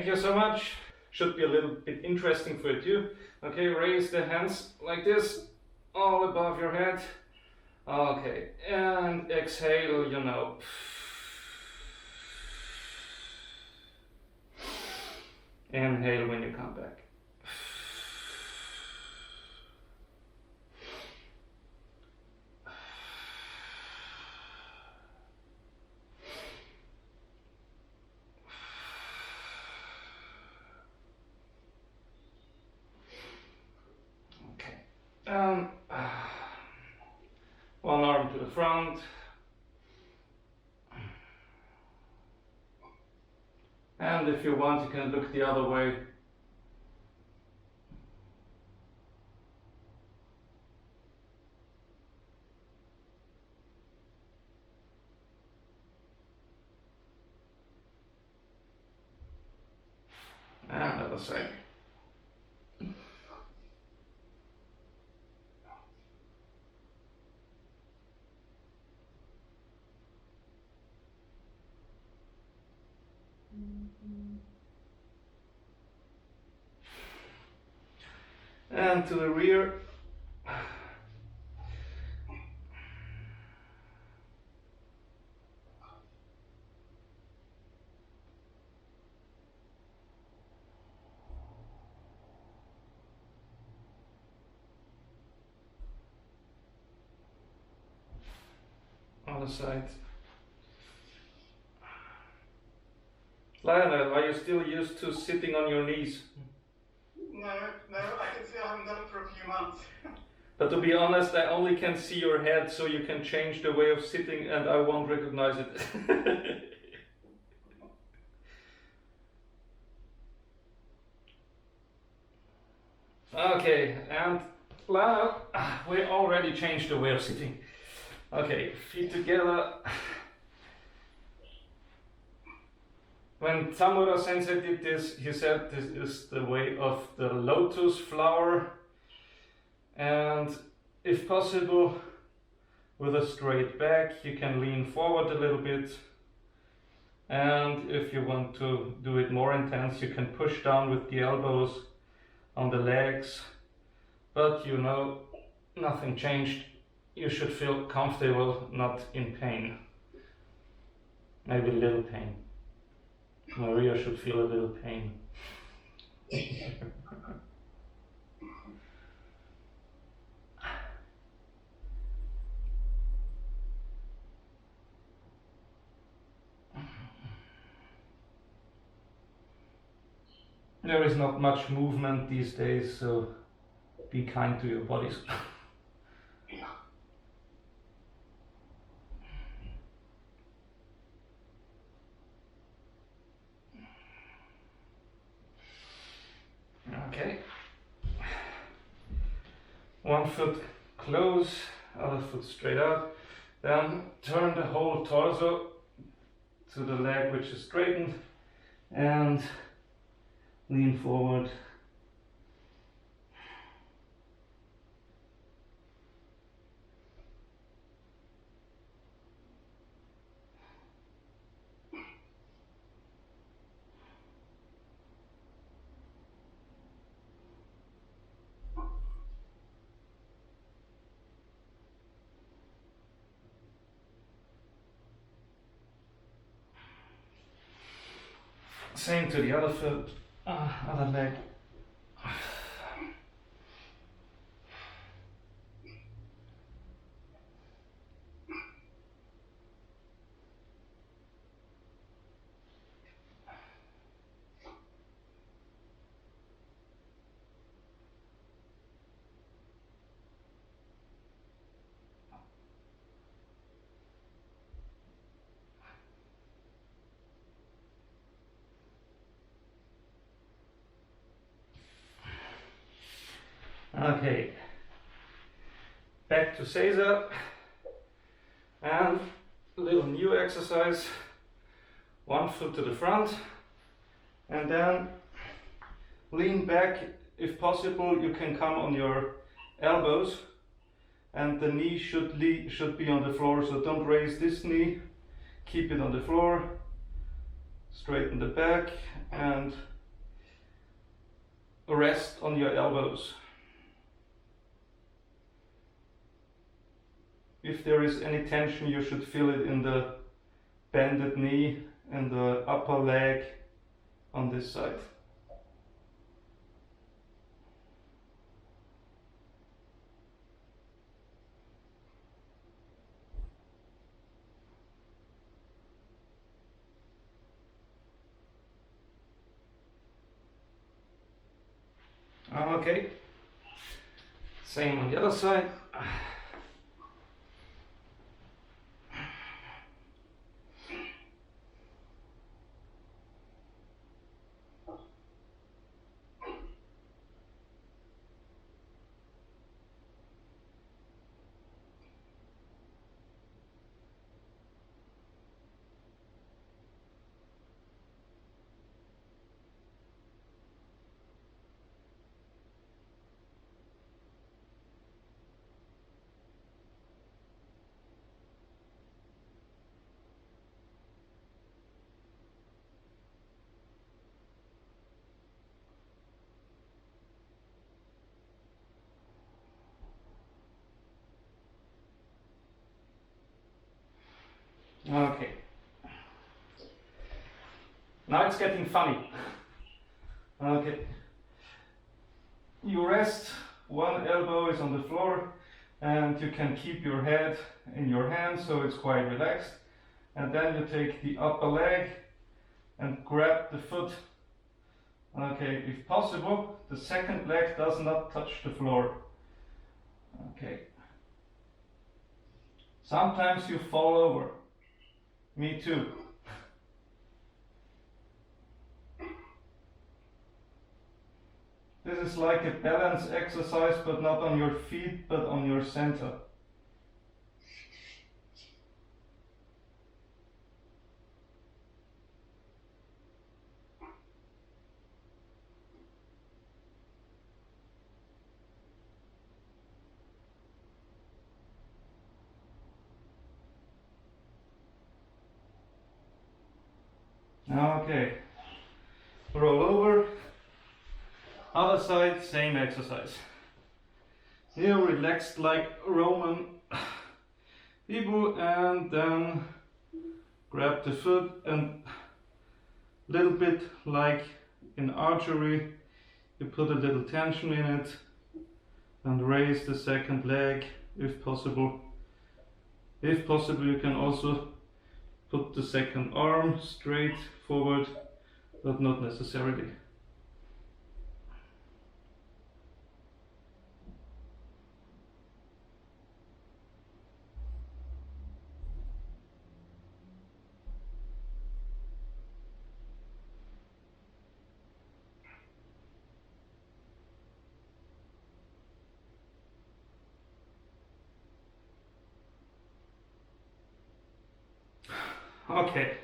Thank you so much. Should be a little bit interesting for you too. Okay, raise the hands like this, all above your head. Okay, and exhale, you know. Inhale when you come back. One arm to the front. And if you want, you can look the other way. And other side. And to the rear. Other side. Lionel, are you still used to sitting on your knees? No, I can say I haven't done it for a few months. But to be honest, I only can see your head, so you can change the way of sitting and I won't recognize it. Okay, and Lionel, we already changed the way of sitting. Okay, feet together. When Tamura Sensei did this, he said this is the way of the lotus flower, and if possible, with a straight back, you can lean forward a little bit, and if you want to do it more intense, you can push down with the elbows on the legs, but you know, nothing changed. You should feel comfortable, not in pain. Maybe a little pain. Maria should feel a little pain. There is not much movement these days, so be kind to your bodies. Okay. One foot close, other foot straight out. Then turn the whole torso to the leg which is straightened and lean forward. Same to the other foot, other leg. Okay, back to Seiza, and a little new exercise. One foot to the front, and then lean back. If possible, you can come on your elbows, and the knee should be on the floor, so don't raise this knee, keep it on the floor, straighten the back, and rest on your elbows. If there is any tension, you should feel it in the bended knee and the upper leg on this side. Okay, same on the other side. Okay. Now it's getting funny. Okay. You rest, one elbow is on the floor, and you can keep your head in your hands so it's quite relaxed. And then you take the upper leg and grab the foot. Okay, if possible, the second leg does not touch the floor. Okay. Sometimes you fall over. Me too. This is like a balance exercise, but not on your feet, but on your center. Okay, roll over, other side, same exercise. Here relaxed like Roman people, and then grab the foot and little bit like in archery, you put a little tension in it and raise the second leg if possible. If possible, you can also put the second arm straight forward, but not necessarily. Okay.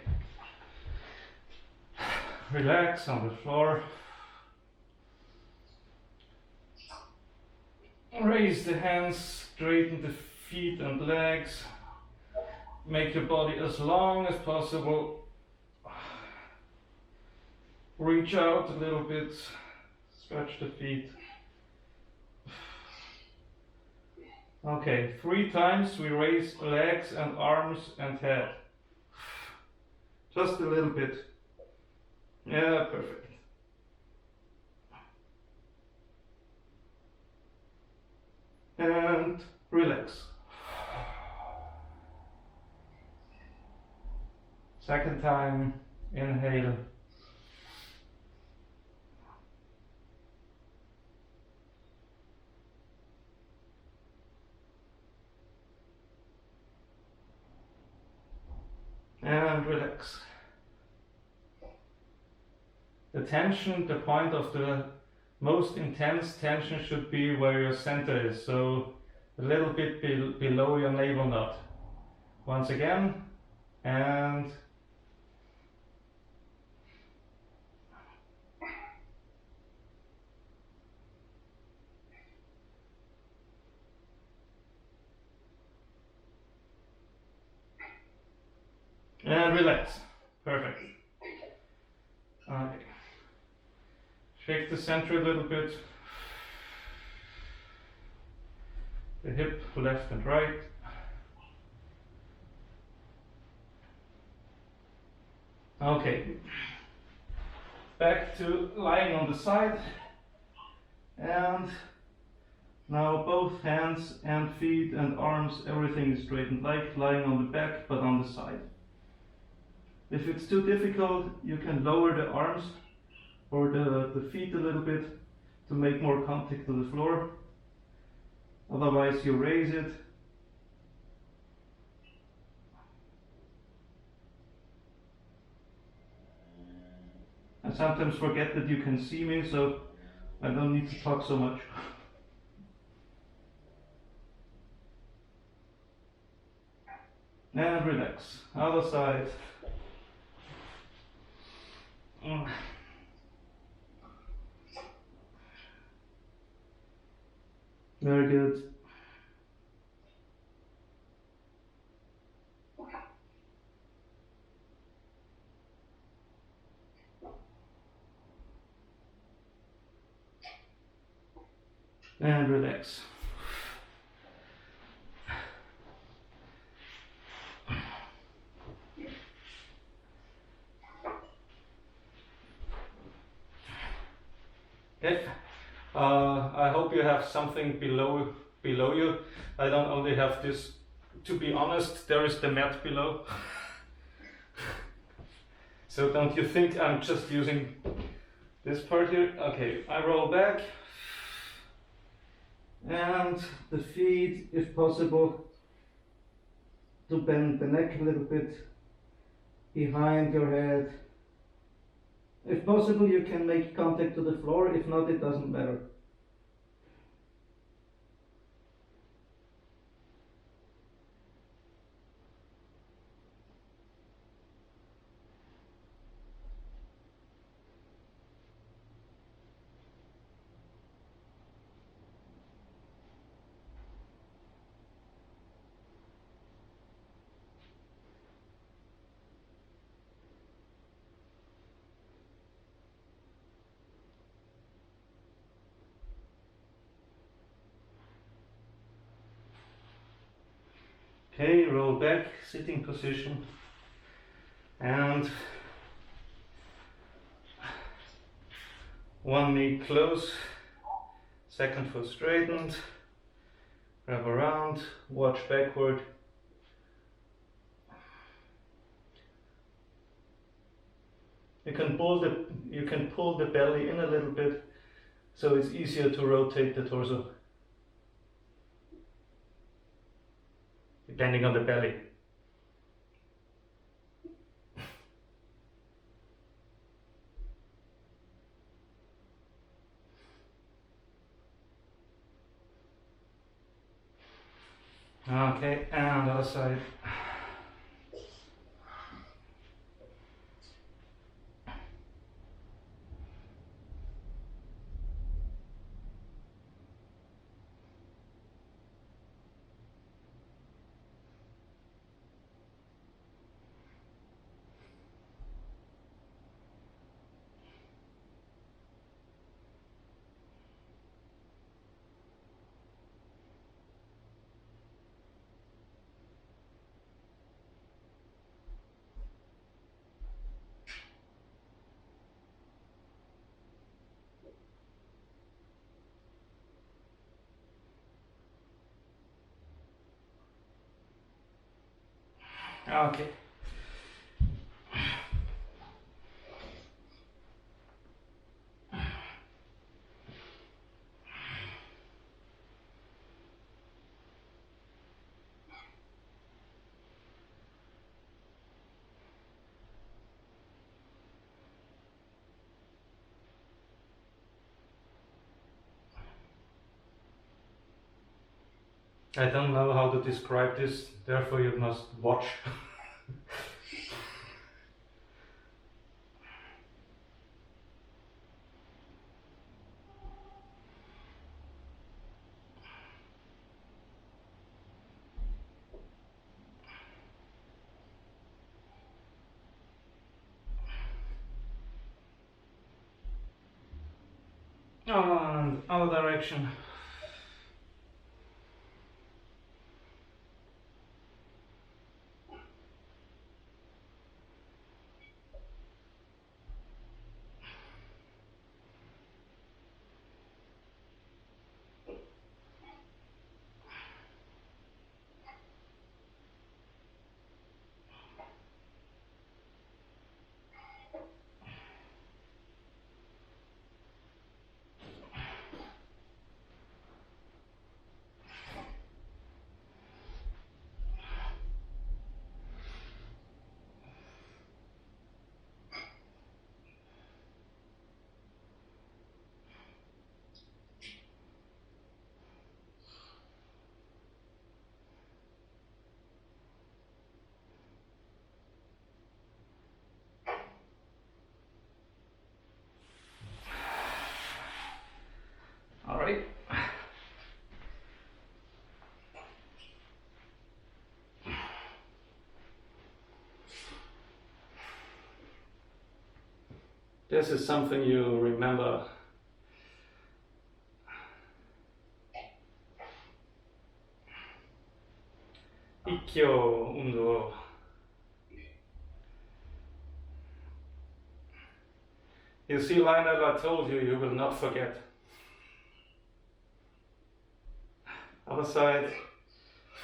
Relax on the floor. Raise the hands, straighten the feet and legs. Make your body as long as possible. Reach out a little bit, stretch the feet. Okay, 3 times we raise legs and arms and head. Just a little bit. Yeah, perfect. And relax. Second time, inhale. And relax. The tension, the point of the most intense tension should be where your center is, so a little bit below your navel knot. Once again, and relax. Perfect. Okay. Shake the center a little bit. The hip left and right. Okay. Back to lying on the side. And now both hands and feet and arms, everything is straightened, like lying on the back but on the side. If it's too difficult, you can lower the arms or the feet a little bit to make more contact to the floor. Otherwise you raise it. I sometimes forget that you can see me, so I don't need to talk so much. And relax. Other side. Very good. And relax. Okay. I hope you have something below you. I don't only have this. To be honest, there is the mat below. So don't you think I'm just using this part here? Okay, I roll back. And the feet, if possible, to bend the neck a little bit behind your head. If possible, you can make contact to the floor. If not, it doesn't matter. Okay, roll back, sitting position, and one knee close, second foot straightened, grab around, watch backward. You can pull the belly in a little bit, so it's easier to rotate the torso, depending on the belly. Okay, and other side. Okay. I don't know how to describe this, therefore you must watch. And other direction. All right. This is something you remember. Ikkyo undo. You see, Lionel, I told you, you will not forget. Other side.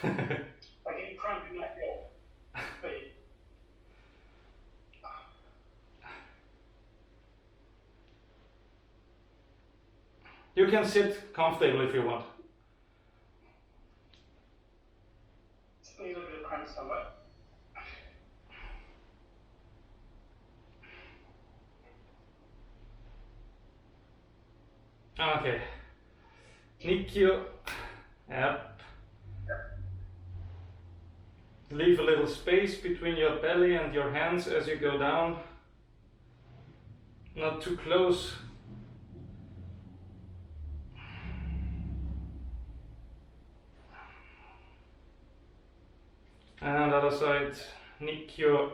I get cramp in my feet. You can sit comfortable if you want. Still a little bit of cramp somewhere. Okay. Nikkyo. Yep. Leave a little space between your belly and your hands as you go down. Not too close. And other side, Nikkyo.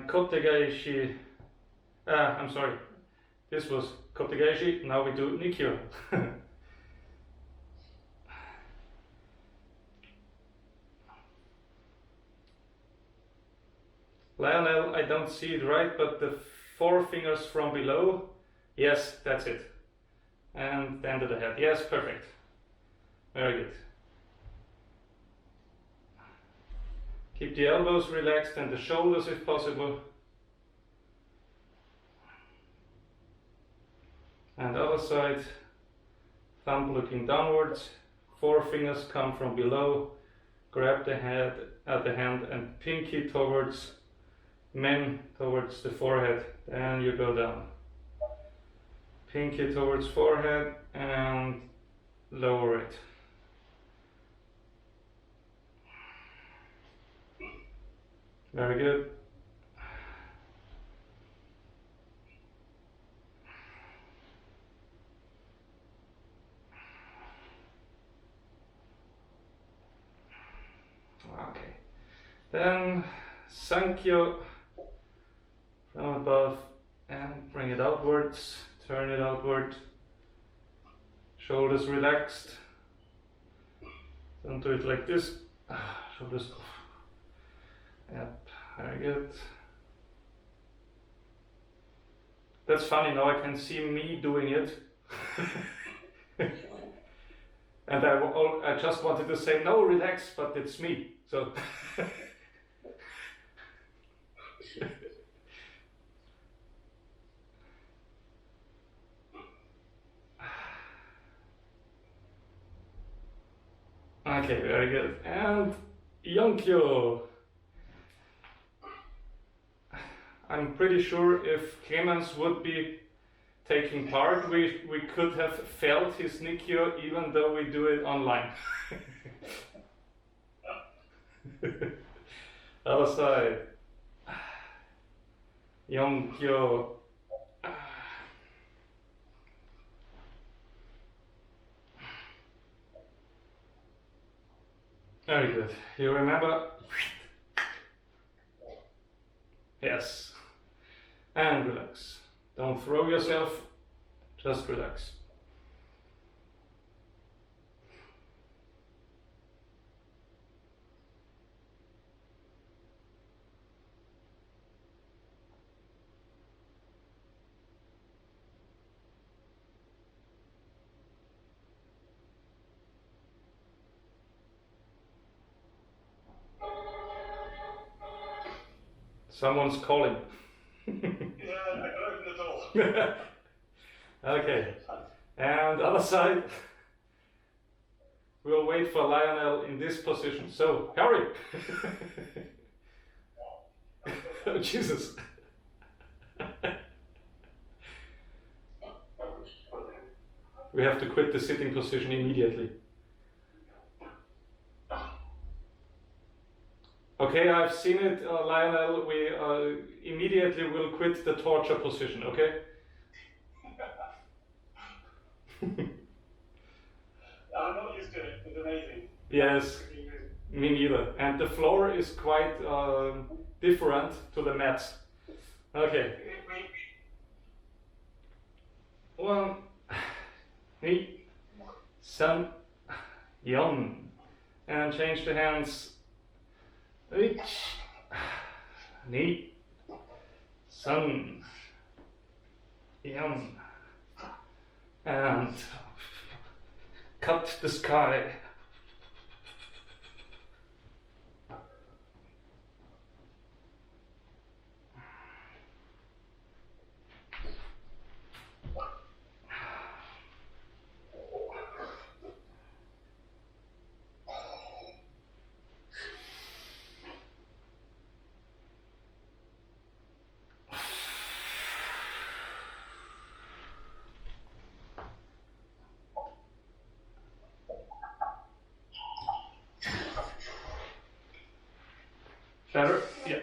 Kotegaishi. I'm sorry. This was Kotegaishi. Now we do Nikkyo. Lionel, I don't see it right, but the 4 fingers from below. Yes, that's it. And the end of the head. Yes, perfect. Very good. Keep the elbows relaxed and the shoulders if possible. And other side, thumb looking downwards, 4 fingers come from below, grab the head at the hand and pinky towards towards the forehead, then you go down. Pinky towards forehead and lower it. Very good. Okay. Then Sankyo from above and bring it outwards, turn it outward. Shoulders relaxed. Don't do it like this. Shoulders off. Yep, very good. That's funny, now I can see me doing it. And I just wanted to say, no, relax, but it's me. So. Okay, very good. And Yonkyo. I'm pretty sure if Clemens would be taking part, we could have felt his Nikkyo even though we do it online. Other side. Yonkyo. Very good. You remember? Yes. And relax. Don't throw yourself, just relax. Someone's calling. Yeah, I can open the door. Okay. And other side. We'll wait for Lionel in this position. So, hurry! Oh, Jesus. We have to quit the sitting position immediately. Okay, I've seen it, Lionel. We immediately will quit the torture position, okay? I'm not used to it. It's amazing. Yes, me neither. And the floor is quite different to the mats. Okay. 1, 2, 3, 4. And change the hands. 1, 2, 3, 4. And cut the sky. Better? Yeah.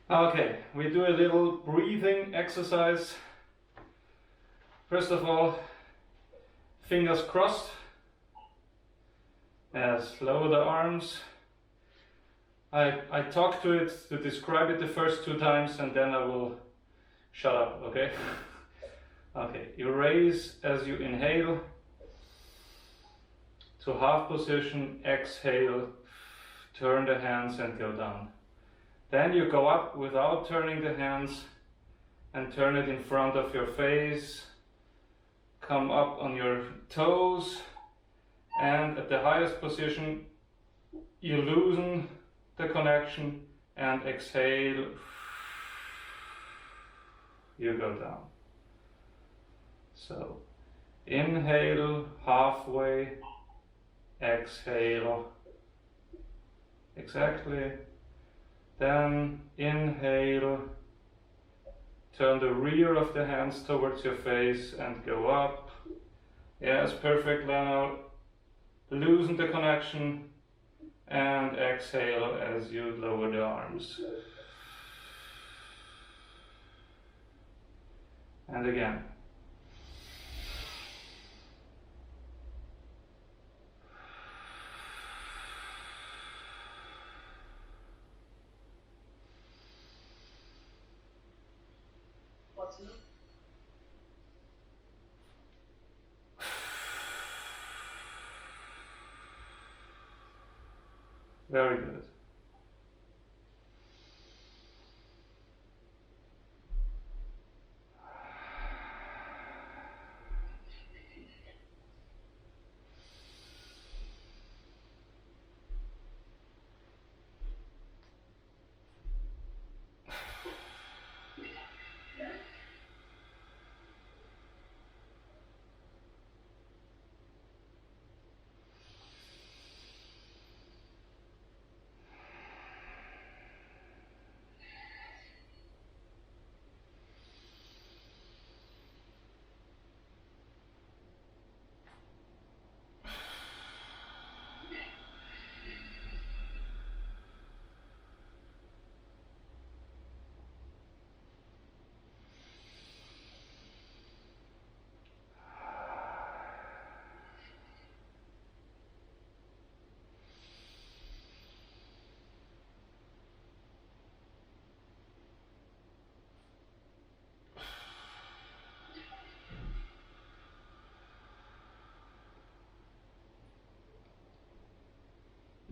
Okay, we do a little breathing exercise. First of all, fingers crossed. Yes, lower the arms. I talk to it to describe it the first 2 times and then I will shut up, okay? Okay, you raise as you inhale to half position, exhale, turn the hands and go down. Then you go up without turning the hands and turn it in front of your face. Come up on your toes and at the highest position you loosen the connection and exhale. You go down. So inhale halfway, exhale. Exactly. Then inhale, turn the rear of the hands towards your face and go up. Yes, perfect. Now loosen the connection and exhale as you lower the arms. And again. Very good.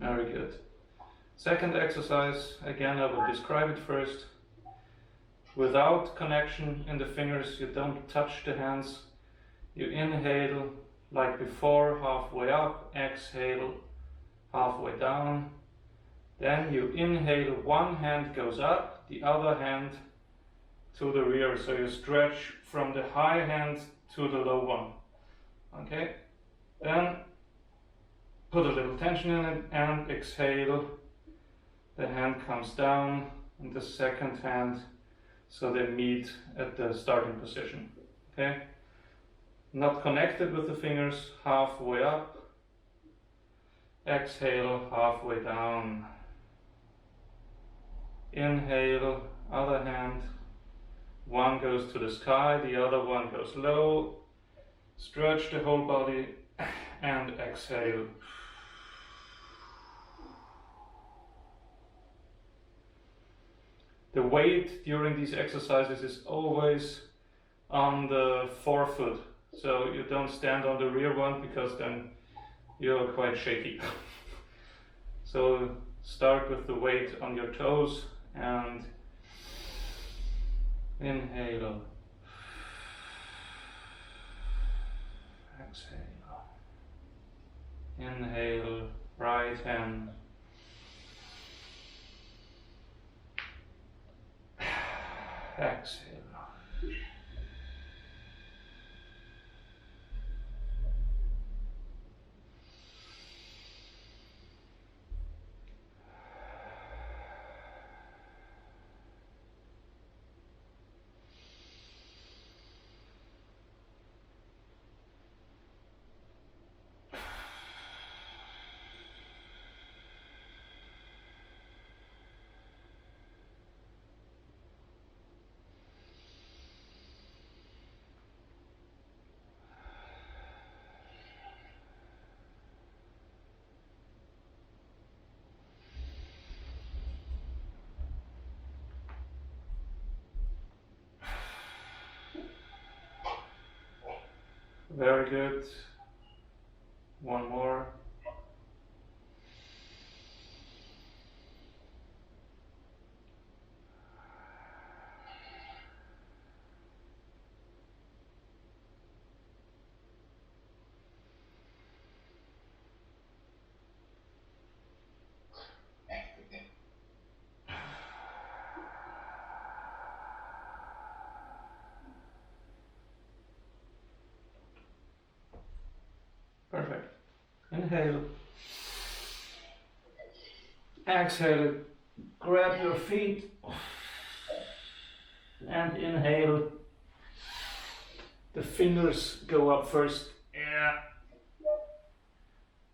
Very good. Second exercise, again I will describe it first. Without connection in the fingers, you don't touch the hands. You inhale like before, halfway up, exhale halfway down. Then you inhale, one hand goes up, the other hand to the rear. So you stretch from the high hand to the low one. Okay? Then put a little tension in it and exhale. The hand comes down and the second hand, so they meet at the starting position. Okay? Not connected with the fingers, halfway up. Exhale, halfway down. Inhale, other hand. One goes to the sky, the other one goes low. Stretch the whole body and exhale. The weight during these exercises is always on the forefoot. So you don't stand on the rear one because then you're quite shaky. So start with the weight on your toes and inhale, exhale, inhale, right hand, exhale. Very good. One more. Perfect. Inhale. Exhale. Grab your feet and inhale. The fingers go up first. Yeah.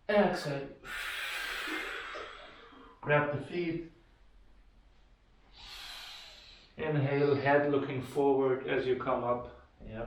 Exhale. Grab the feet. Inhale, head looking forward as you come up. Yeah.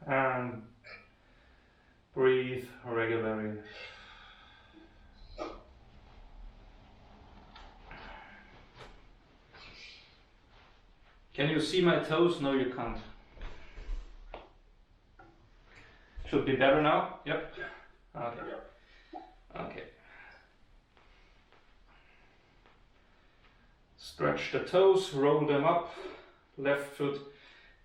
And breathe regularly. Can you see my toes? No, you can't. Should be better now? Yep. Okay. Okay. Stretch the toes, roll them up, left foot.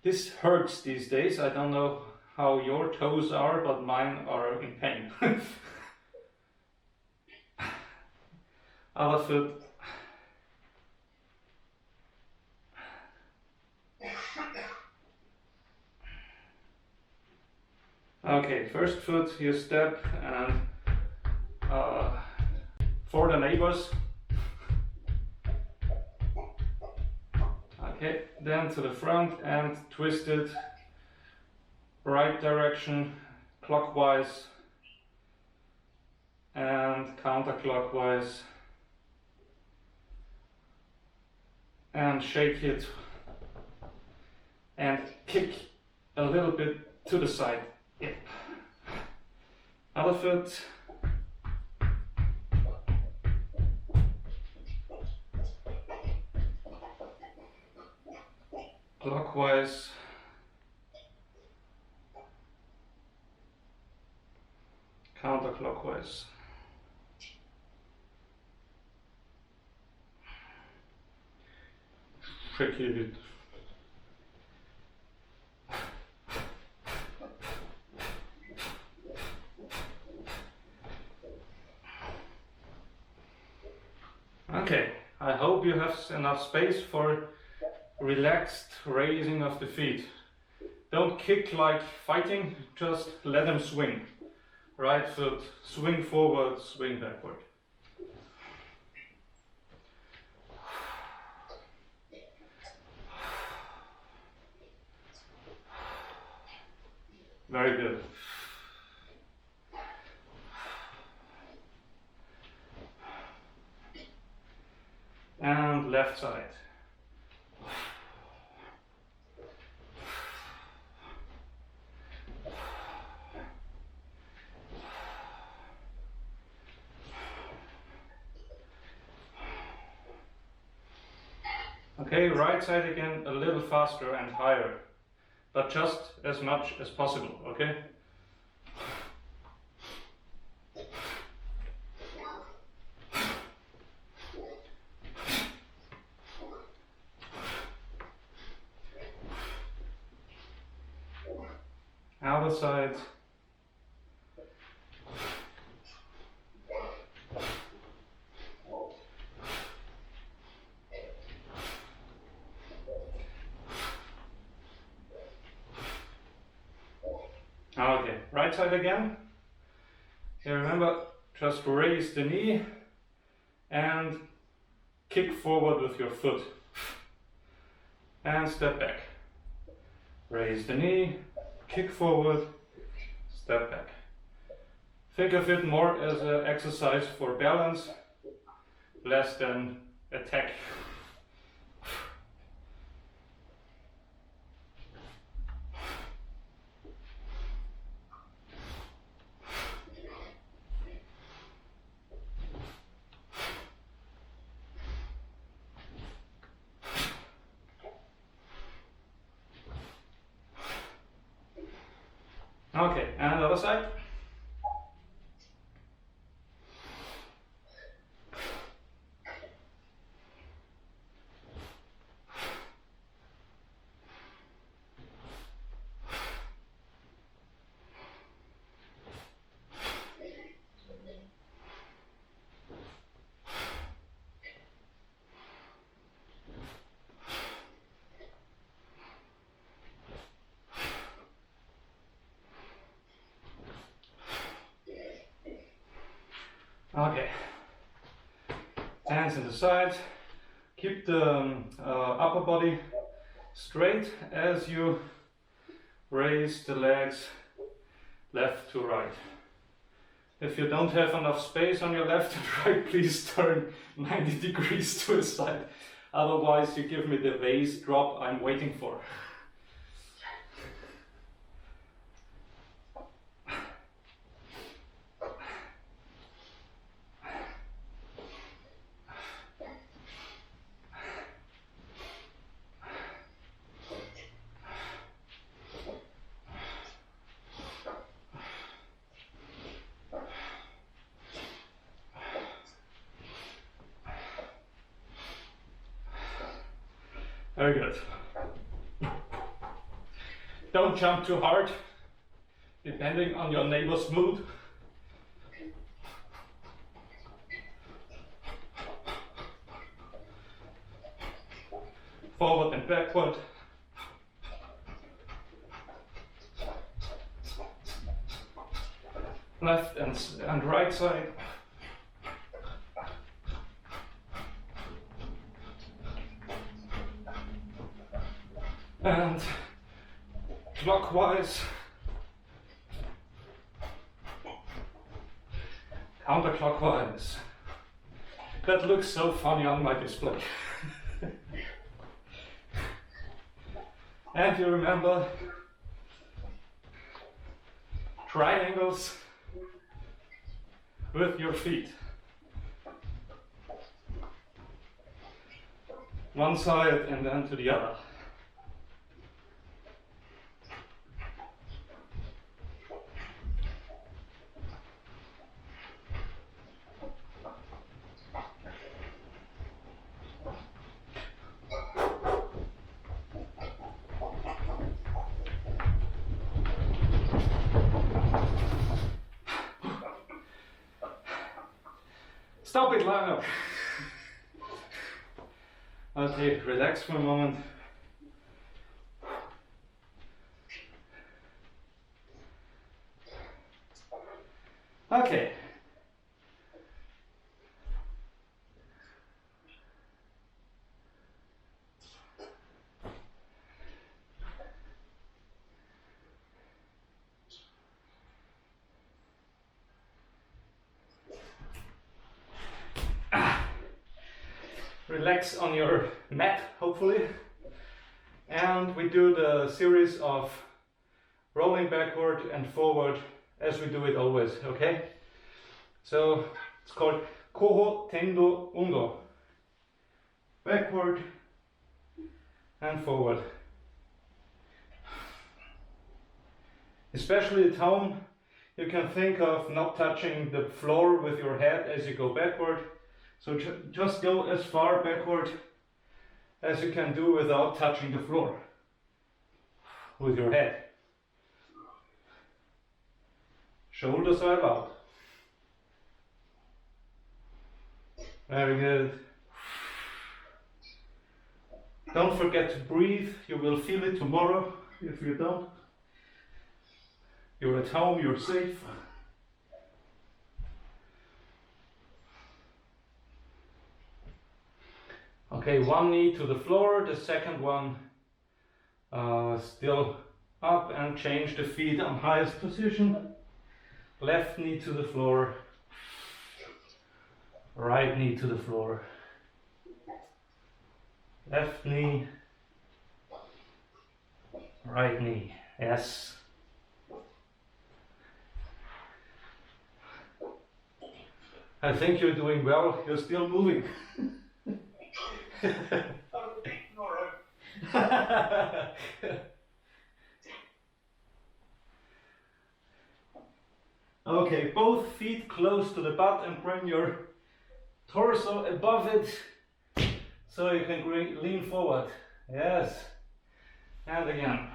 This hurts these days. I don't know how your toes are, but mine are in pain. Other foot. Okay, first foot, you step and for the neighbors. Okay, then to the front and twist it right direction, clockwise and counterclockwise, and shake it and kick a little bit to the side. Yep. Other foot. Clockwise. Counterclockwise. Shake it. Okay, I hope you have enough space for relaxed raising of the feet. Don't kick like fighting, just let them swing. Right foot, swing forward, swing backward. Very good. And left side. Okay, right side again, a little faster and higher, but just as much as possible, okay? Other side. Okay, right side again. Here, remember, just raise the knee and kick forward with your foot. And step back. Raise the knee, kick forward, step back. Think of it more as an exercise for balance, less than attack. Okay, and the other side. Okay, hands in the side, keep the upper body straight as you raise the legs left to right. If you don't have enough space on your left and right, please turn 90 degrees to the side. Otherwise you give me the vase drop I'm waiting for. Very good. Don't jump too hard, depending on your neighbor's mood. Forward and backward. Left and right side. And clockwise Counterclockwise. That looks so funny on my display. And you remember triangles with your feet. One side and then to the other. Stop it, line up. Okay, relax for a moment. Okay. Relax on your mat, hopefully. And we do the series of rolling backward and forward as we do it always, okay? So it's called koho, tendo, undo. Backward and forward. Especially at home, you can think of not touching the floor with your head as you go backward. So just go as far backward as you can do without touching the floor with your head. Shoulders are allowed. Very good. Don't forget to breathe. You will feel it tomorrow if you don't. You're at home, you're safe. Okay, one knee to the floor, the second one still up, and change the feet on highest position. Left knee to the floor, right knee to the floor. Left knee, right knee, yes. I think you're doing well, you're still moving. Okay, both feet close to the butt and bring your torso above it so you can lean forward. Yes. And again.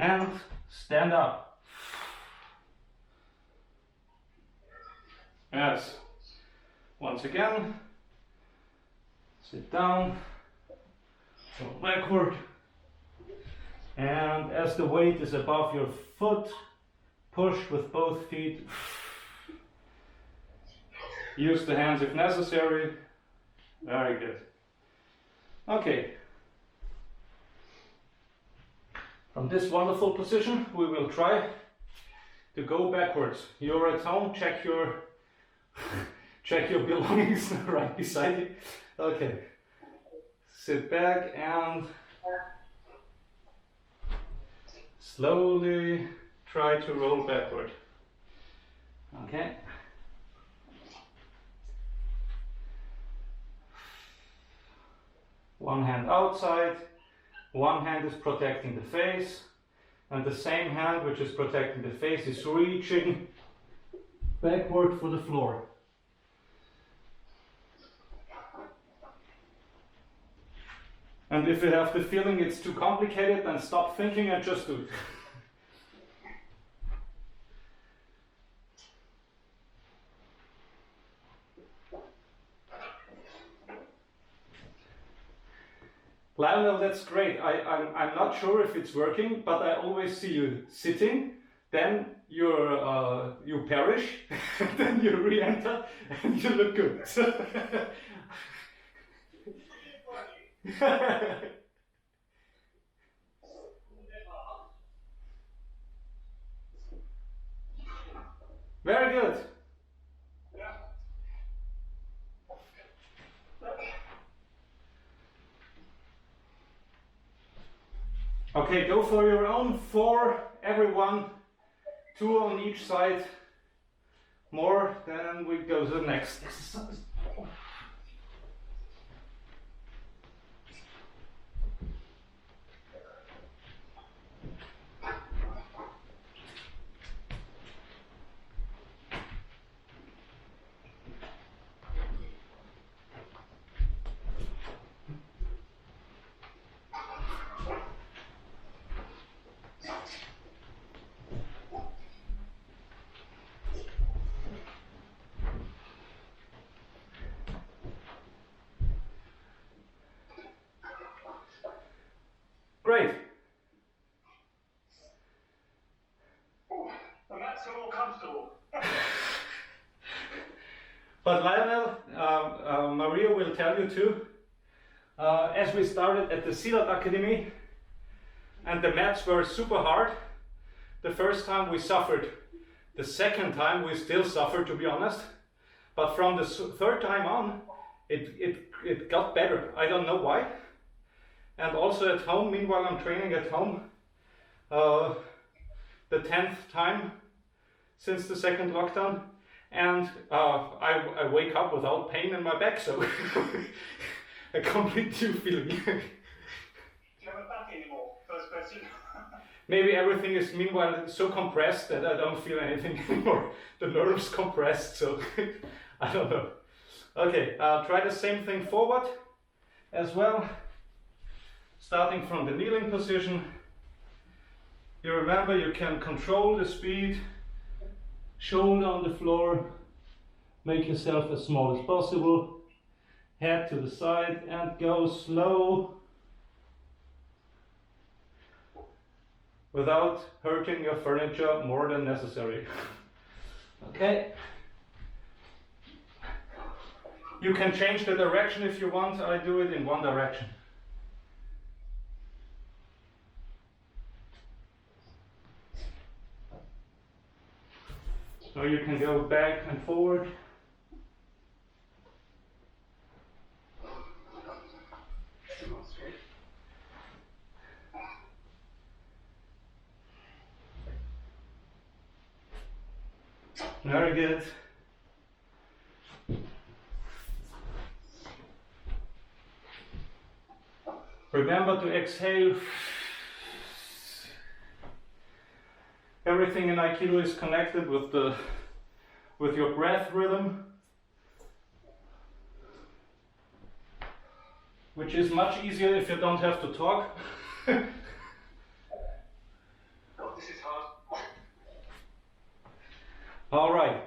And stand up. Yes. Once again, sit down, go backward, and as the weight is above your foot, push with both feet. Use the hands if necessary. Very good. Okay. From this wonderful position, we will try to go backwards. You're at home, check your belongings right beside you. Okay. Sit back and slowly try to roll backward. Okay. One hand outside. One hand is protecting the face, and the same hand which is protecting the face is reaching backward for the floor. And if you have the feeling it's too complicated, then stop thinking and just do it. Lionel, that's great. I'm not sure if it's working, but I always see you sitting, then you perish, then you re-enter, and you look good. Very good. Okay, go for your own 4, everyone, 2 on each side. More, then we go to the next exercise. Great. The mats are more comfortable. But Lionel, Maria will tell you too, as we started at the Silat Academy and the mats were super hard, the first time we suffered. The second time we still suffered, to be honest, but from the third time on, it got better. I don't know why. And also at home, meanwhile I'm training at home, the 10th time since the second lockdown, and I wake up without pain in my back, so a complete new feeling. Do you have a back anymore? First question. Maybe everything is meanwhile so compressed that I don't feel anything anymore. The nerves compressed, so I don't know. Okay, try the same thing forward as well. Starting from the kneeling position. You remember you can control the speed, shoulder on the floor, make yourself as small as possible, head to the side and go slow without hurting your furniture more than necessary. Okay. You can change the direction if you want. I do it in one direction. So you can go back and forward. Very good. Remember to exhale. Everything in Aikido is connected with your breath rhythm, which is much easier if you don't have to talk. Oh, this is hard. All right.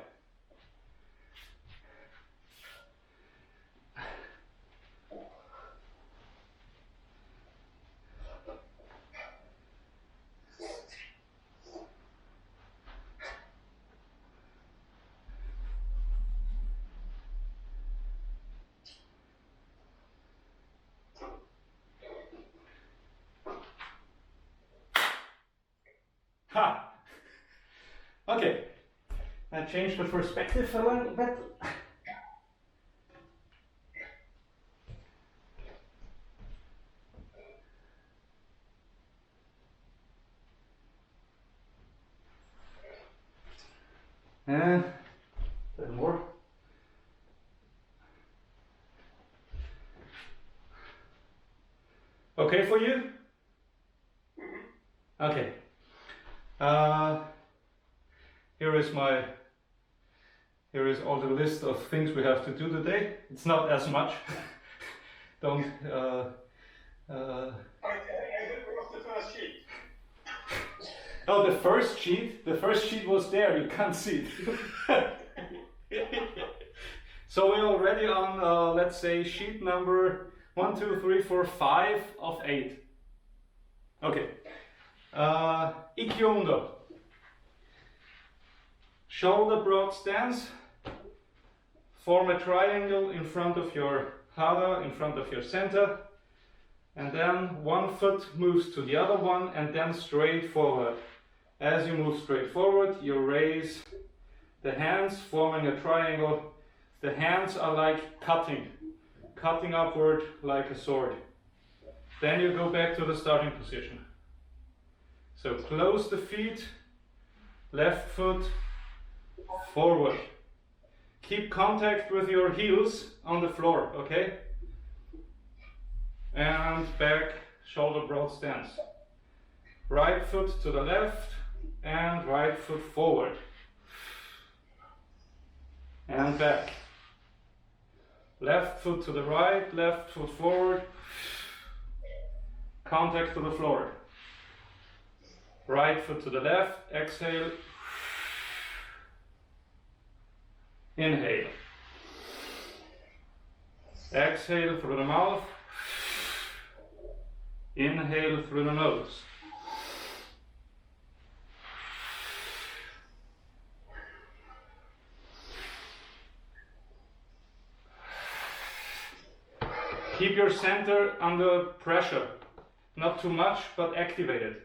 Ha! Okay, I changed the perspective a little bit. And a little more. Okay for you? Okay. Here is all the list of things we have to do today. It's not as much. Don't. Okay, I think we're off the first sheet. Oh, the first sheet. The first sheet was there. You can't see it. So we're already on, let's say, sheet number 1, 2, 3, 4, 5 of 8. Okay. Ikkyo-undo. Shoulder broad stance. Form a triangle in front of your hara, in front of your center. And then one foot moves to the other one and then straight forward. As you move straight forward, you raise the hands, forming a triangle. The hands are like cutting upward like a sword. Then you go back to the starting position. So close the feet, left foot forward. Keep contact with your heels on the floor, okay? And back, shoulder broad stance. Right foot to the left and right foot forward. And back. Left foot to the right, left foot forward. Contact to the floor. Right foot to the left, exhale. Inhale. Exhale through the mouth. Inhale through the nose. Keep your center under pressure. Not too much, but activated.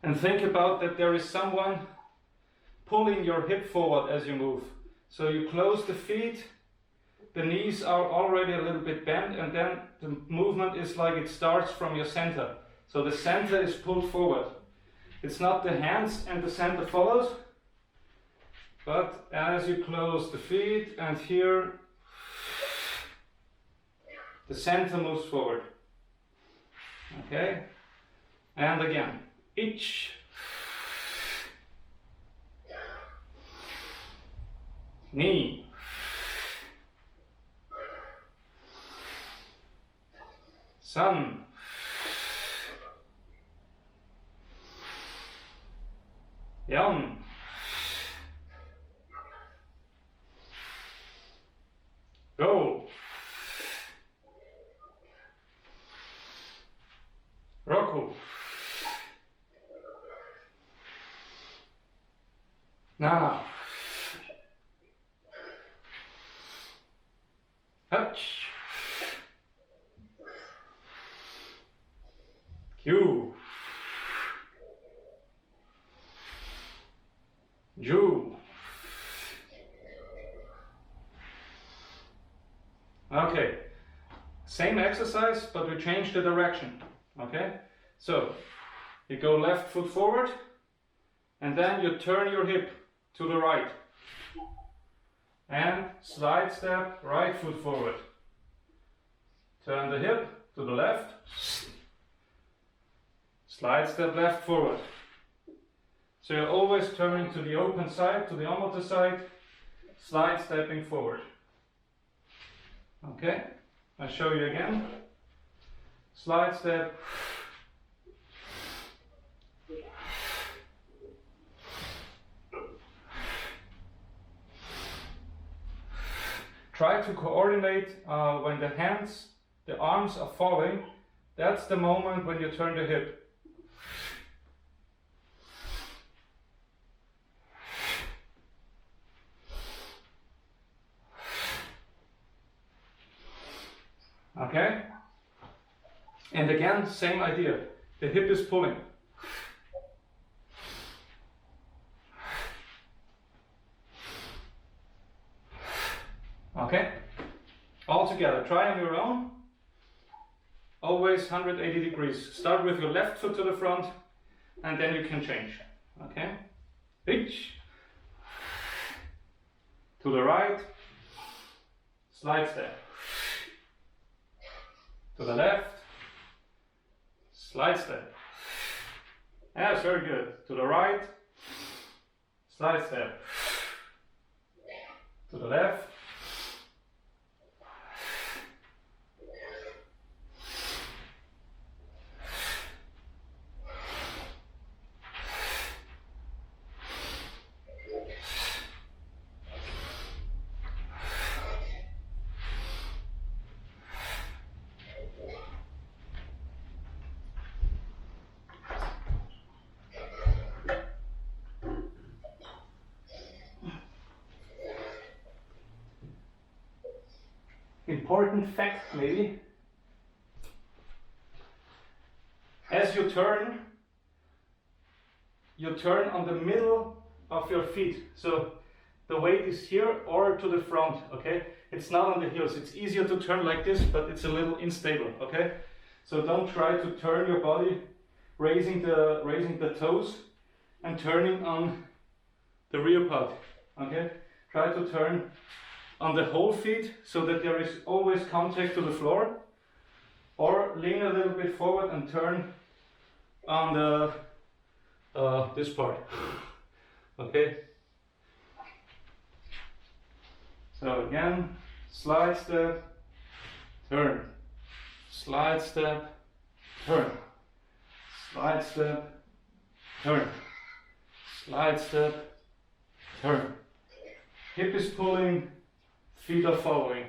And think about that there is someone pulling your hip forward as you move. So you close the feet, the knees are already a little bit bent, and then the movement is like it starts from your center. So the center is pulled forward. It's not the hands and the center follows, but as you close the feet and here, the center moves forward. Okay? And again, ich. Ni. San. Yan. Go. Roku. Na. Hutch. Q. Ju. Okay, same exercise, but we change the direction. Okay, so you go left foot forward and then you turn your hip to the right and slide step, right foot forward. Turn the hip to the left, slide step left forward. So you're always turning to the open side, to the omote side, slide stepping forward. Okay, I'll show you again. Slide step. Try to coordinate when the hands, the arms are falling. That's the moment when you turn the hip. Okay? And again, same idea. The hip is pulling. Okay? All together. Try on your own. Always 180 degrees. Start with your left foot to the front and then you can change. Okay? Reach. To the right. Slide step. To the left, slide step. Yes, very good. To the right, slide step. To the left. important fact maybe. As you turn on the middle of your feet. So the weight is here or to the front, okay? It's not on the heels. It's easier to turn like this, but it's a little unstable, okay? So don't try to turn your body, raising the toes and turning on the rear part, okay? Try to turn on the whole feet so that there is always contact to the floor, or lean a little bit forward and turn on the this part, okay? So again, slide step, turn, slide step, turn, slide step, turn, slide step, turn. Hip is pulling, feet are following.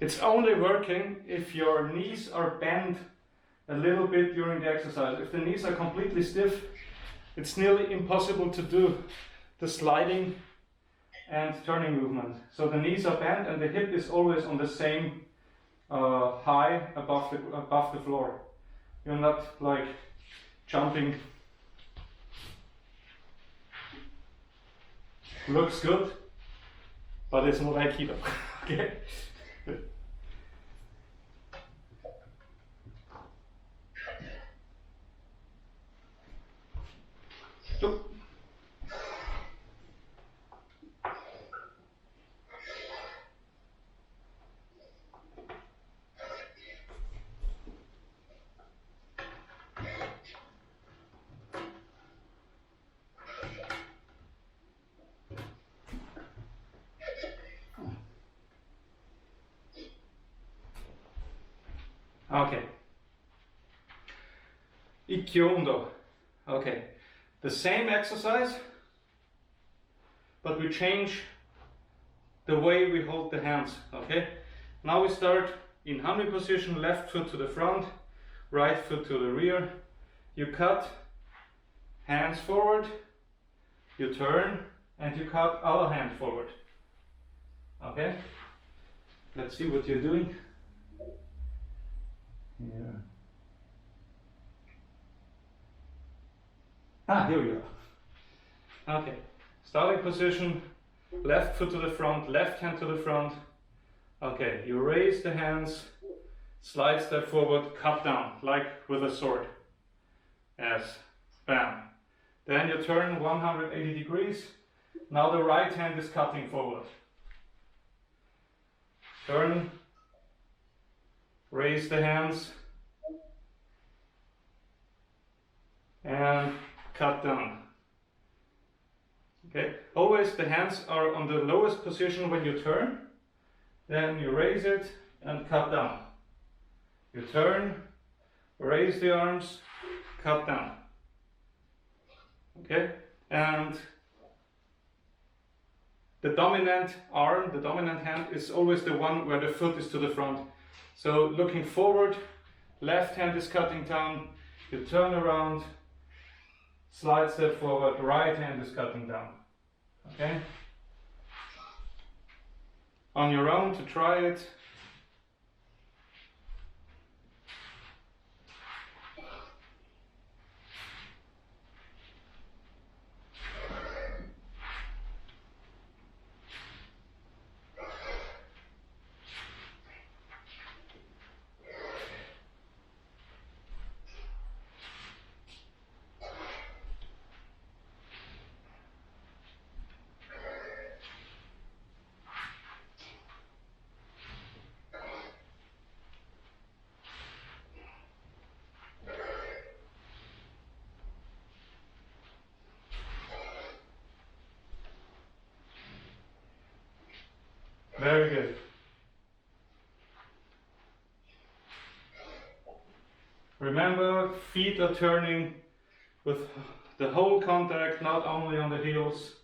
It's only working if your knees are bent a little bit during the exercise. If the knees are completely stiff, it's nearly impossible to do the sliding and turning movement. So the knees are bent and the hip is always on the same high above the floor. You're not like jumping. Looks good, but it's not Aikido. Okay. Okay. Ikkyo. Okay. The same exercise, but we change the way we hold the hands. Okay. Now we start in hami position, left foot to the front, right foot to the rear. You cut, hands forward, you turn, and you cut other hand forward. Okay. Let's see what you're doing. Here. Here we are. Okay, starting position, left foot to the front, left hand to the front. Okay, you raise the hands, slide step forward, cut down, like with a sword. Yes, bam. Then you turn 180 degrees. Now the right hand is cutting forward. Turn, raise the hands, and cut down. Okay, always the hands are on the lowest position when you turn. Then you raise it and cut down. You turn, raise the arms, cut down. Okay, and the dominant arm, the dominant hand is always the one where the foot is to the front. So looking forward, left hand is cutting down, you turn around, slide step forward, right hand is cutting down. Okay? On your own to try it. Very good. Remember, feet are turning with the whole contact, not only on the heels.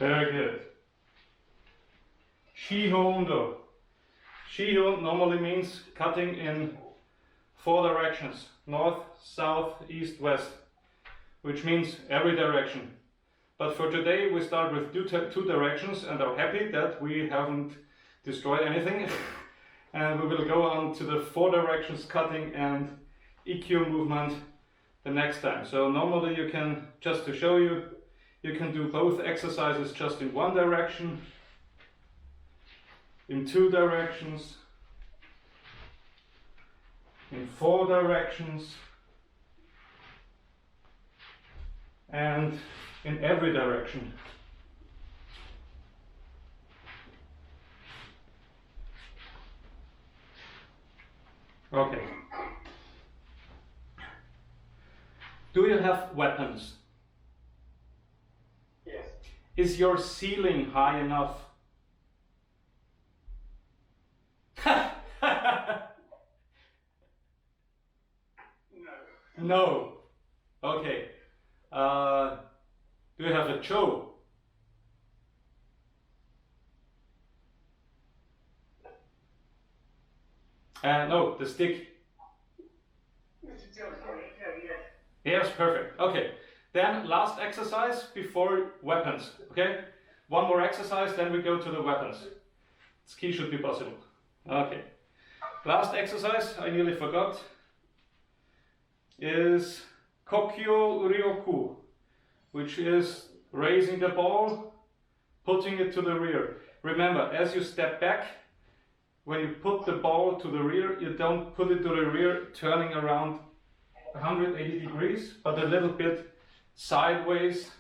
Very good. Shihondo. Shiho normally means cutting in 4 directions. North, south, east, west. Which means every direction. But for today we start with 2 directions and are happy that we haven't destroyed anything. And we will go on to the 4 directions cutting and EQ movement the next time. So normally you can, just to show you, you can do both exercises just in 1 direction, in 2 directions, in 4 directions, and in every direction. Okay. Do you have weapons? Yes. Is your ceiling high enough? No. No. Okay. Do you have a cho? No, the stick. Yes, perfect. Okay. Then last exercise before weapons. Okay. 1 more exercise, then we go to the weapons. Tsuki should be possible. Okay. Last exercise, I nearly forgot, is kokyu-ryoku, which is raising the ball, putting it to the rear. Remember, as you step back, when you put the ball to the rear, you don't put it to the rear turning around 180 degrees, but a little bit sideways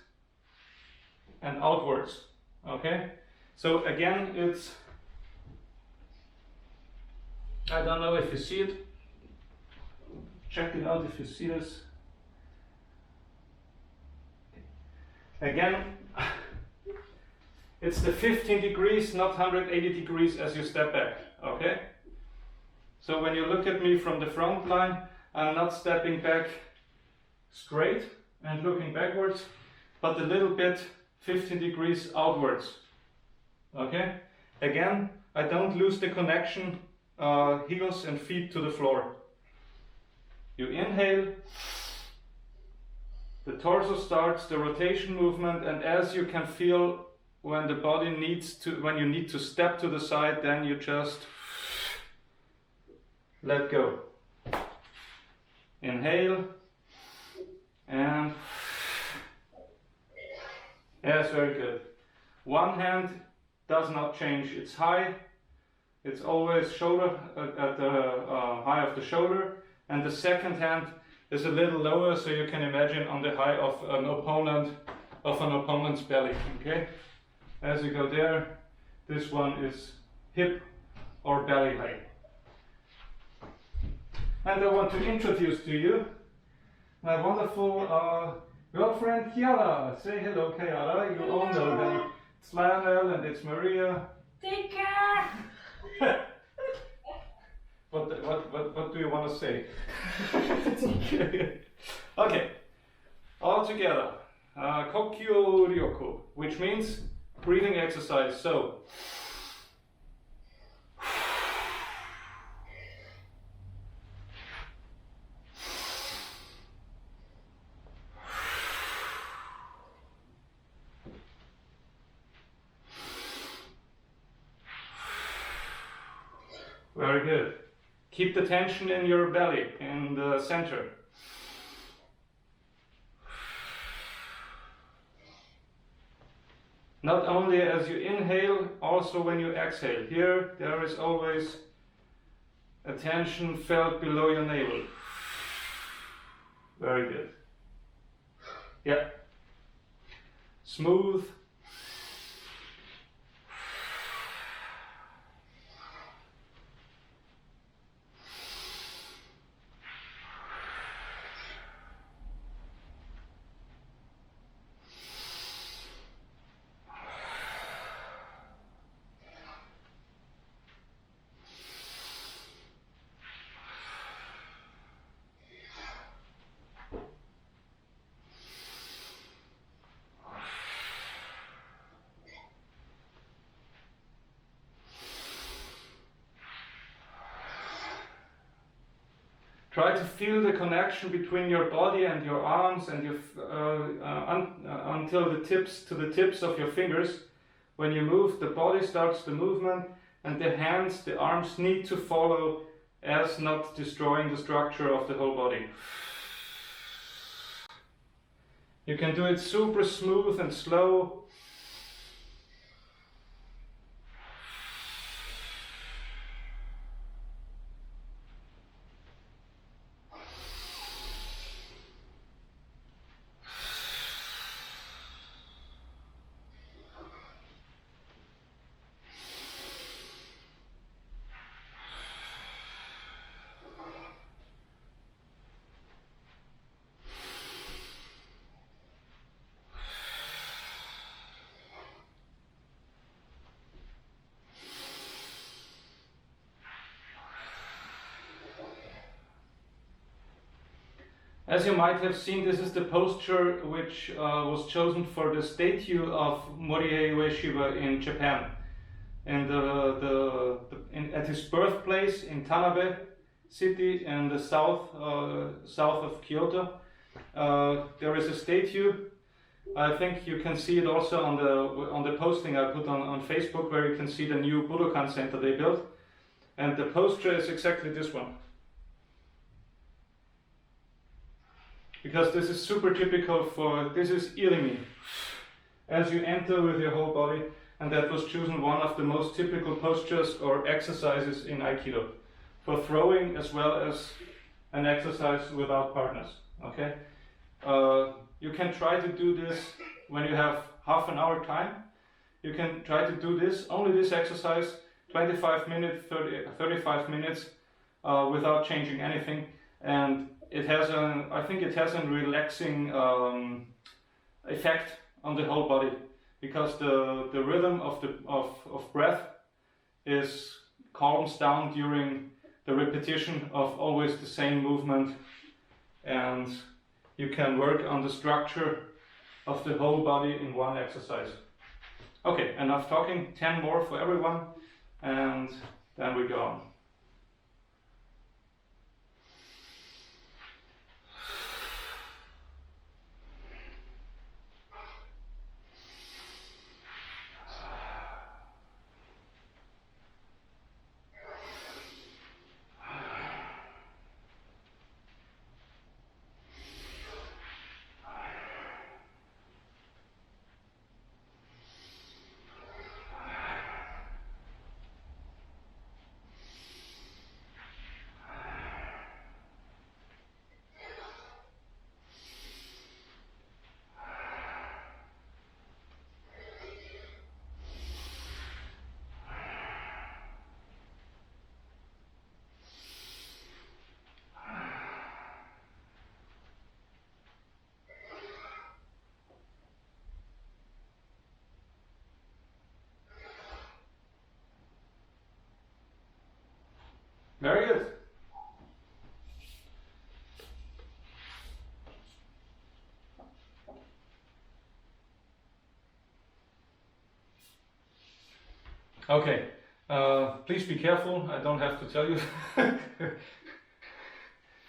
and outwards. Okay? So again, it's, I don't know if you see it. Check it out if you see this. Again, it's the 15 degrees, not 180 degrees as you step back. Okay? So when you look at me from the front line, I'm not stepping back straight and looking backwards, but a little bit 15 degrees outwards. Okay? Again, I don't lose the connection heels and feet to the floor. You inhale, the torso starts the rotation movement, and as you can feel when the body needs to, when you need to step to the side, then you just let go. Inhale and yes, very good. One hand does not change, it's high, it's always shoulder at the high of the shoulder, and the second hand is a little lower, so you can imagine on the high of an opponent's belly. Okay, as you go there, this one is hip or belly high. And I want to introduce to you my wonderful girlfriend Chiara. Say hello, Chiara. You all know them. It's Lionel and it's Maria. Take care! What do you want to say? Okay, all together. Kokyu-ryoku, which means breathing exercise. So, very good. Keep the tension in your belly, in the center. Not only as you inhale, also when you exhale. Here, there is always a tension felt below your navel. Very good. Yeah. Smooth. Try to feel the connection between your body and your arms and your until the tips of your fingers. When you move, the body starts the movement, and the hands, the arms need to follow, as not destroying the structure of the whole body. You can do it super smooth and slow. As you might have seen, this is the posture which was chosen for the statue of Morihei Ueshiba in Japan. And at his birthplace in Tanabe city in the south of Kyoto, there is a statue. I think you can see it also on the posting I put on Facebook, where you can see the new Budokan center they built. And the posture is exactly this one. Because this is super typical this is irimi, as you enter with your whole body, and that was chosen one of the most typical postures or exercises in Aikido, for throwing as well as an exercise without partners, okay? You can try to do this when you have half an hour time. You can try to do this, only this exercise, 25 minutes, 35 minutes, without changing anything, and I think it has a relaxing effect on the whole body, because the rhythm of breath calms down during the repetition of always the same movement, and you can work on the structure of the whole body in one exercise. Okay, enough talking, 10 more for everyone, and then we go on. Very good. Okay, please be careful, I don't have to tell you.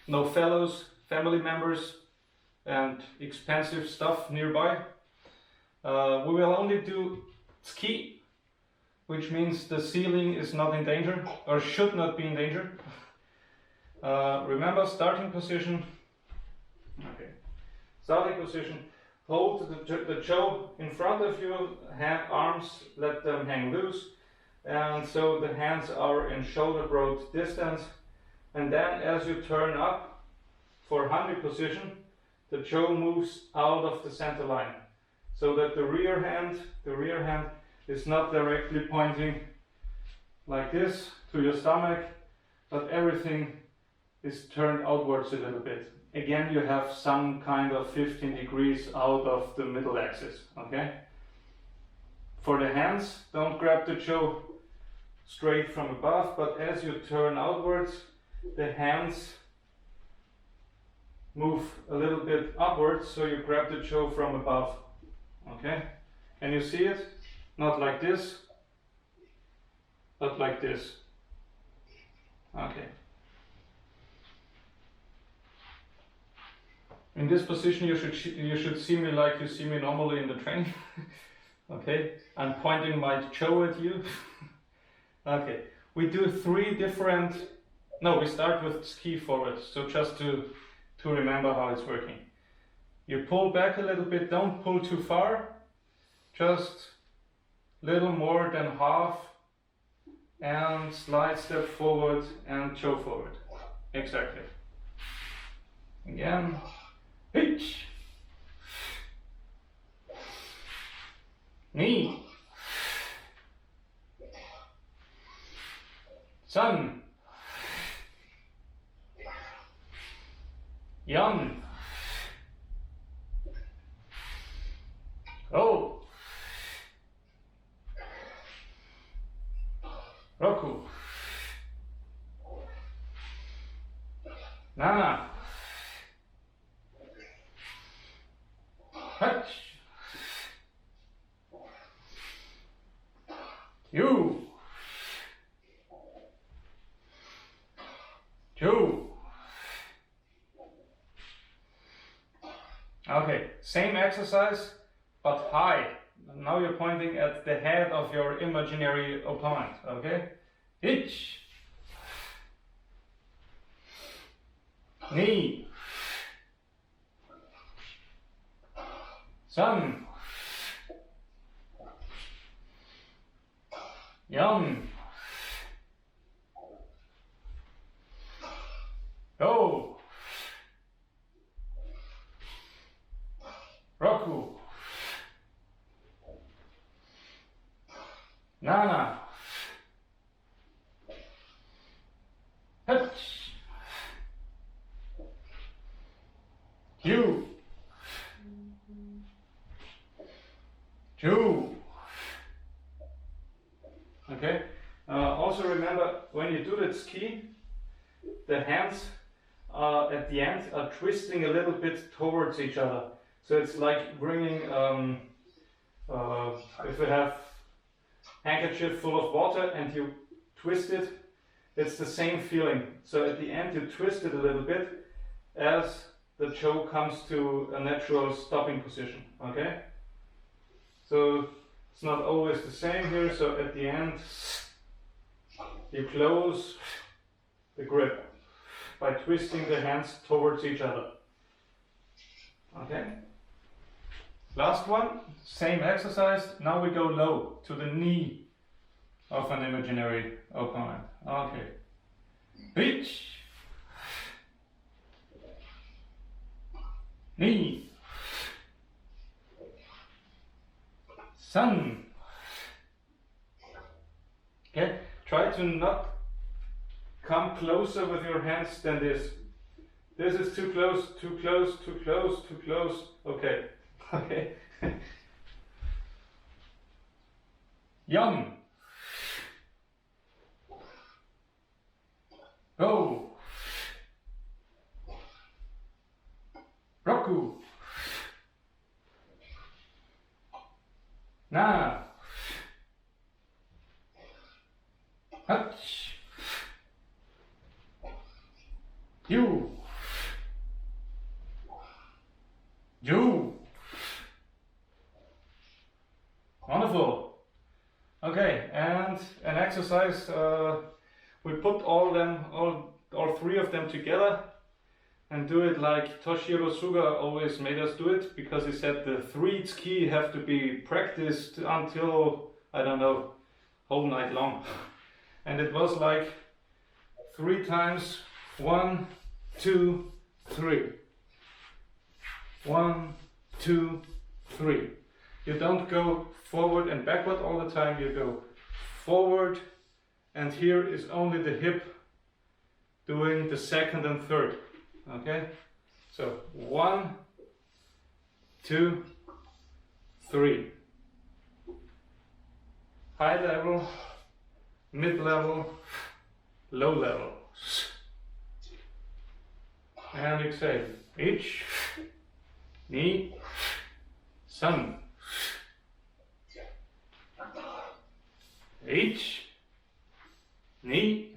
No fellows, family members, and expensive stuff nearby. We will only do tsuki, which means the ceiling is not in danger, or should not be in danger. Remember, starting position. Okay, starting position. Hold the jaw in front of you, arms, let them hang loose. And so the hands are in shoulder broad distance. And then as you turn up for handi position, the jaw moves out of the center line, so that the rear hand is not directly pointing like this to your stomach, but everything is turned outwards a little bit. Again, you have some kind of 15 degrees out of the middle axis, okay? For the hands, don't grab the jaw straight from above, but as you turn outwards, the hands move a little bit upwards, so you grab the jaw from above, okay? Can you see it? Not like this, but like this. Okay. In this position, you should see me like you see me normally in the training. Okay, I'm pointing my toe at you. Okay, we do 3 different. No, we start with tsuki forward. So just to remember how it's working. You pull back a little bit. Don't pull too far. Just little more than half, and slide step forward and toe forward. Exactly. Again. Hitch. Knee. Sun. Yan. Oh. Roku. Nana. Hutch. You. Two. Okay, same exercise, but high. Now you're pointing at the head of your imaginary opponent, okay? Hitch. Knee. Sun. Yan. Go. Roku. Nana. Hutch. You. Two. Okay. Also remember, when you do the tsuki, the hands at the end are twisting a little bit towards each other. So it's like bringing, if you have handkerchief full of water and you twist it, it's the same feeling. So at the end you twist it a little bit as the choke comes to a natural stopping position. Okay? So it's not always the same here. So at the end you close the grip by twisting the hands towards each other. Okay? Last one, same exercise. Now we go low to the knee of an imaginary opponent. Okay. Reach. Knee. Sun. Okay. Try to not come closer with your hands than this. This is too close, too close, too close, too close. Okay. Okay. Young. Go. Roku. Na. Hutch. You. You. Wonderful. Okay, and an exercise. We put all 3 of them together and do it like Toshiro Suga always made us do it, because he said the 3 tsuki have to be practiced until, I don't know, whole night long. And it was like 3 times 1, 2, 3. 1, 2, 3. You don't go forward and backward all the time, you go forward, and here is only the hip doing the 2nd and 3rd. Okay? So 1, 2, 3. High level, mid level, low level. And exhale. Each, knee, sun. Each, knee,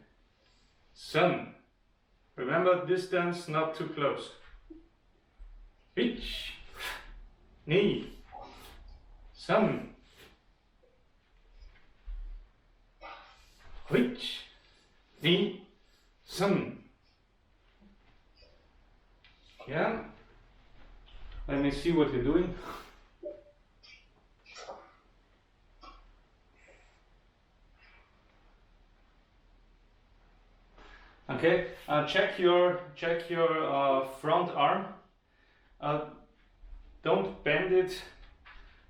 sun. Remember, distance not too close. ich, ni, san, which, ni, san. Yeah. Let me see what you're doing. Okay, check your front arm. Don't bend it.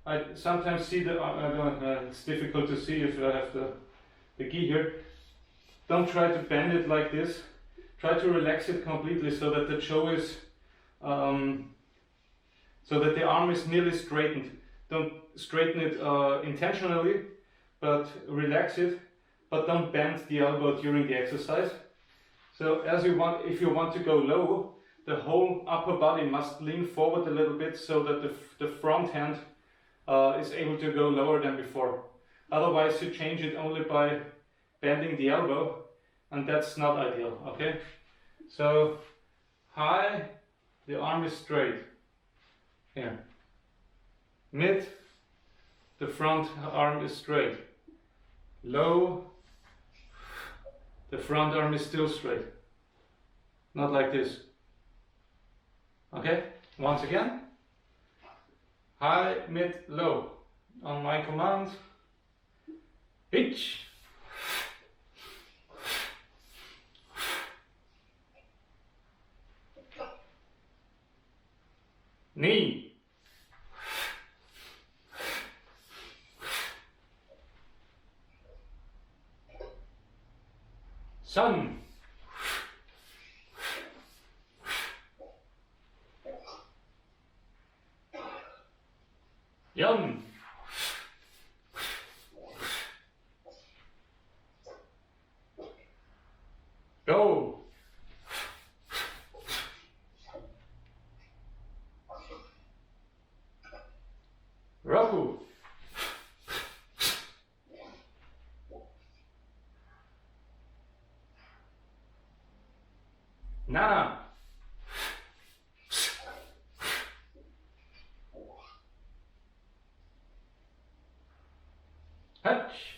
I sometimes see it's difficult to see if I have the gi here. Don't try to bend it like this. Try to relax it completely so that the cho is, so that the arm is nearly straightened. Don't straighten it intentionally, but relax it. But don't bend the elbow during the exercise. So if you want to go low, the whole upper body must lean forward a little bit so that the front hand is able to go lower than before. Otherwise you change it only by bending the elbow, and that's not ideal, okay? So high, the arm is straight. Here. Mid, the front arm is straight. Low, the front arm is still straight. Not like this. Okay? Once again. High, mid, low. On my command. Ich. Ni. San. Yan. Go. Roku. Nana. Hutch.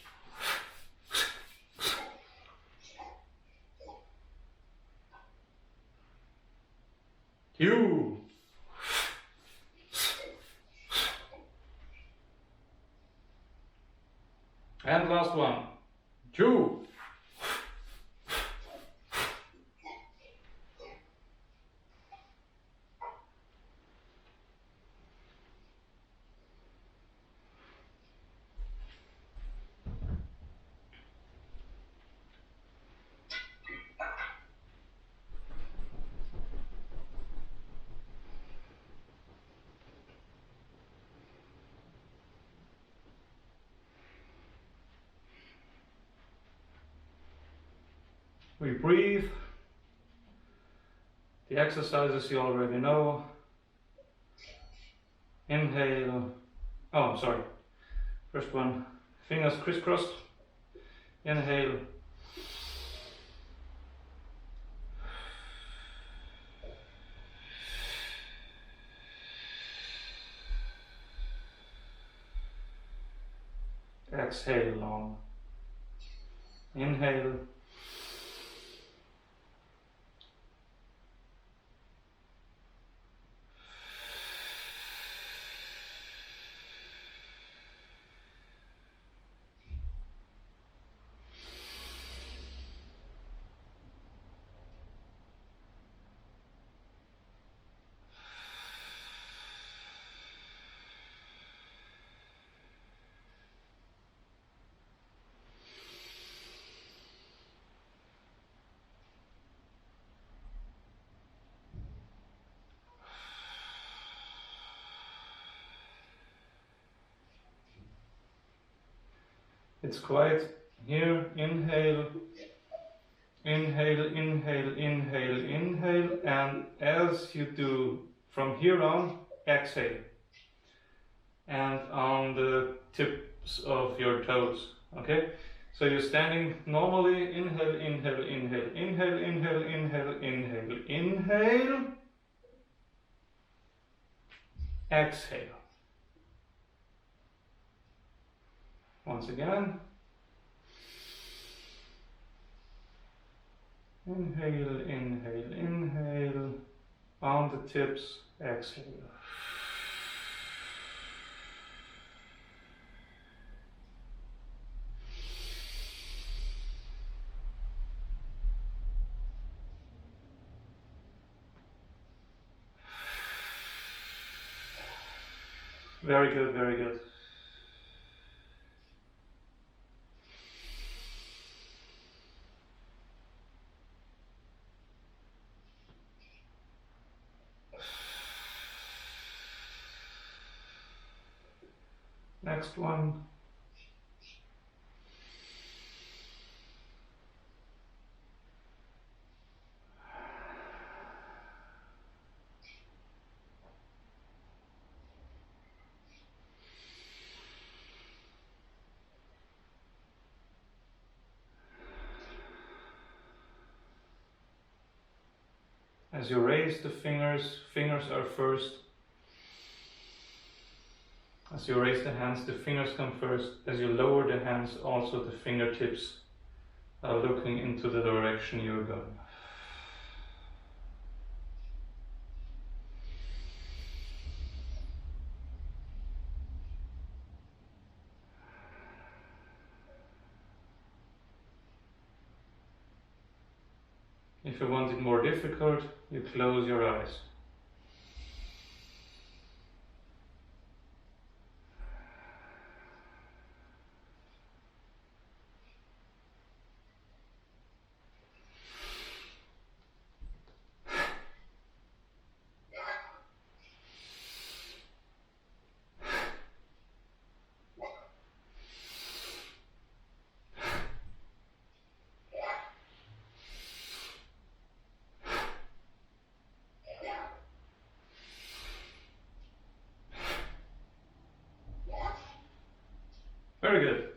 You. And last one. Two. We breathe. The exercises you already know. Inhale. Oh, sorry. First one. Fingers crisscrossed. Inhale. Exhale long. Inhale. It's quiet here. Inhale, inhale, inhale, inhale, inhale, and as you do from here on, exhale. And on the tips of your toes, okay? So you're standing normally, inhale, inhale, inhale, inhale, inhale, inhale, inhale, inhale. exhale. Once again. Inhale, inhale, inhale. On the tips, exhale. Very good, very good. Next one. As you raise the fingers, fingers are first. As you raise the hands, the fingers come first. As you lower the hands, also the fingertips are looking into the direction you're going. If you want it more difficult, you close your eyes. Very good.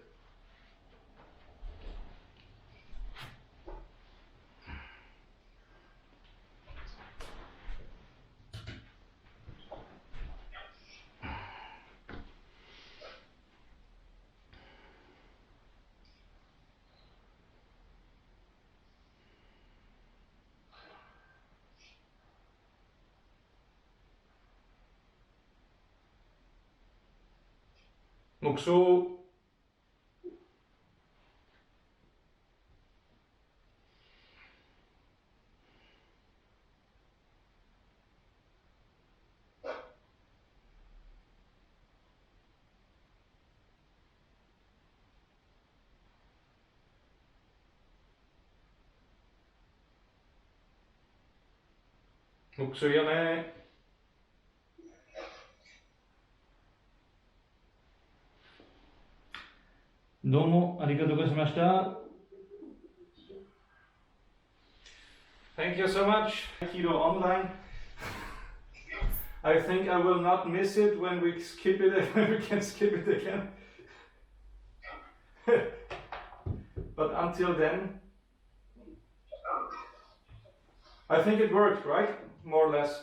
Muksu. Muksu-yame. Domo arigatou gozaimashita. Thank you so much. Aikido online. I think I will not miss it when we skip it, when we can skip it again. But until then, I think it worked, right? More or less.